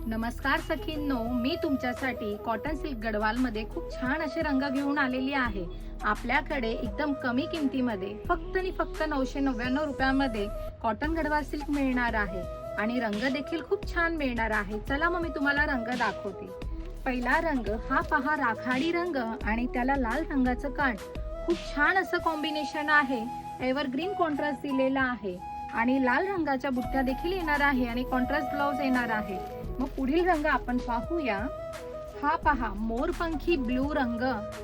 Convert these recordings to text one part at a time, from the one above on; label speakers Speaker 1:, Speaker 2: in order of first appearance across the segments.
Speaker 1: नमस्कार सखींनो, मी तुमच्यासाठी cotton silk गडवालमध्ये खूप छान असे रंग घेऊन आलेली आहे। आपल्याकडे एकदम कमी किमतीमध्ये फक्त आणि फक्त 999 रुपयामध्ये कॉटन गडवाल सिल्क मिळणार आहे आणि रंग देखील खूप छान मिळणार आहे। चला मग मी तुम्हाला रंग दाखवते। पहिला रंग हा पहा, राखाडी रंग आणि त्याला लाल रंगाचं काठ, खूप छान असं कॉम्बिनेशन आहे। एव्हरग्रीन कॉन्ट्रास्ट दिलेला आहे आणि लाल रंगाच्या बुट्ट्या देखील येणार आहे आणि कॉन्ट्रास्ट ब्लाउज येणार आहे। मग पुढील रंग आपण पाहूया। हा पहा, मोरपंखी ब्लू रंग।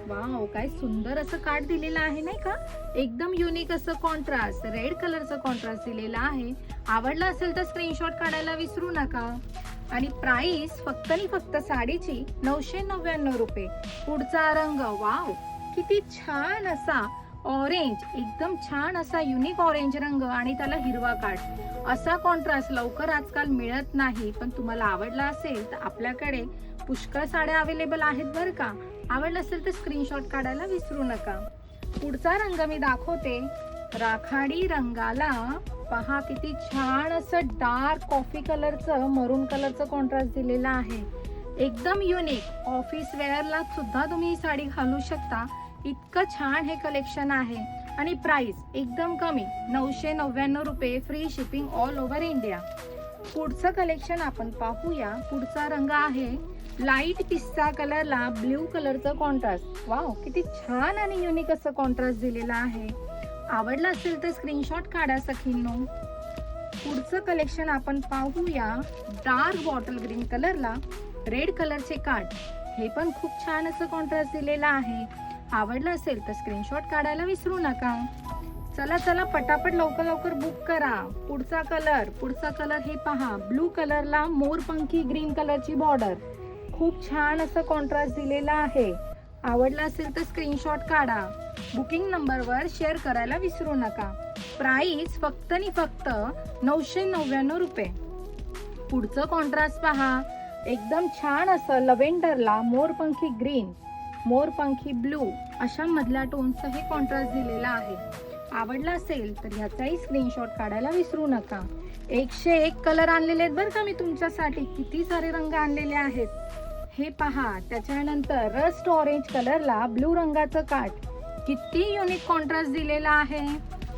Speaker 1: वाव, काय सुंदर असं काठ दिलेलं आहे नाही का। एकदम युनिक असं कॉन्ट्रास्ट, रेड कलरचं कॉन्ट्रास्ट दिलेला आहे। आवडला असेल तर स्क्रीनशॉट काढायला विसरू नका। आणि प्राइस फक्त आणि फक्त साडीची 999 रुपये। पुढचा रंग, वाव किती छान असा ऑरेंज, एकदम छान असा युनिक ऑरेंज रंग आणि त्याला हिरवा काठ। असा कॉन्ट्रास्ट लवकर आजकाल मिळत नाही, पण तुम्हाला आवडला असेल तर आपल्याकडे पुष्कळ साड्या अवेलेबल आहेत बरं का। आवडलं असेल तर स्क्रीनशॉट काढायला विसरू नका। पुढचा रंग मी दाखवते। राखाडी रंगाला पहा, किती छान असं डार्क कॉफी कलरचं, मरून कलरचं कॉन्ट्रास्ट दिलेला आहे। एकदम युनिक, ऑफिस वेअरला सुद्धा तुम्ही ही साडी घालू शकता। इतकं छान हे कलेक्शन आहे आणि प्राइस एकदम कमी, 999 रुपये, free shipping all over India. पुढचं कलेक्शन आपण पाहूया। पुढचा रंग आहे लाईट पिस्ता कलरला ब्ल्यू कलरचं कॉन्ट्रास्ट। वाव, किती छान आणि युनिक असं कॉन्ट्रास्ट दिलेला आहे। आवडलं असेल तर स्क्रीनशॉट काढा सखींनो। पुढचं कलेक्शन आपण पाहूया। डार्क बॉटल ग्रीन कलरला रेड कलरचे काठ, हे पण खूप छान असं कॉन्ट्रास्ट दिलेला आहे। आवडलं असेल तर स्क्रीनशॉट काढायला विसरू नका। चला चला पटापट लवकर लवकर बुक करा। पुढचा कलर हे पहा, ब्लू कलरला मोरपंखी ग्रीन कलरची बॉर्डर, खूप छान असं कॉन्ट्रास्ट दिलेला आहे। आवडलं असेल तर स्क्रीनशॉट काढा। बुकिंग नंबरवर शेअर करायला विसरू नका। प्राइस फक्त आणि फक्त 999 रुपये। पुढचं कॉन्ट्रास्ट पहा, एकदम छान असं लव्हेंडरला मोरपंखी ग्रीन, मोरपंखी ब्लू अशा मधल्या टोनचं हे कॉन्ट्रास्ट दिलेला आहे। आवडला असेल तर ह्याचाही स्क्रीनशॉट काढायला विसरू नका। 101 कलर आणलेले आहेत बरं का मी तुमच्यासाठी, किती सारे रंग आणलेले आहेत हे पहा। त्याच्यानंतर रस्ट ऑरेंज कलरला ब्लू रंगाचं काठ, किती युनिक कॉन्ट्रास्ट दिलेला आहे।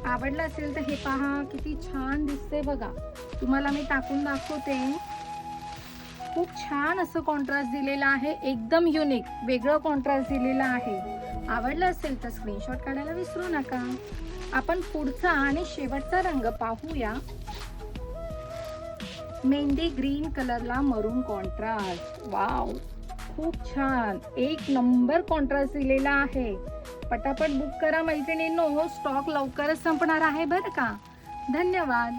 Speaker 1: आवडलं असेल तर हे पहा, किती छान दिसते बघा। तुम्हाला मी टाकून दाखवते। खूप छान असं कॉन्ट्रास्ट दिलेला आहे, एकदम युनिक वेगळं कॉन्ट्रास्ट दिलेला आहे। आवडलं असेल तर स्क्रीनशॉट काढायला विसरू नका। आपण पुढचा आणि शेवटचा रंग पाहूया। मेहंदी ग्रीन कलरला मरून कॉन्ट्रास्ट। वाव, खूप छान, एक नंबर कॉन्ट्रास्ट दिलेला आहे। पटापट बुक करा मैत्रिणींनो, स्टॉक लवकरच संपणार आहे बरं का। धन्यवाद।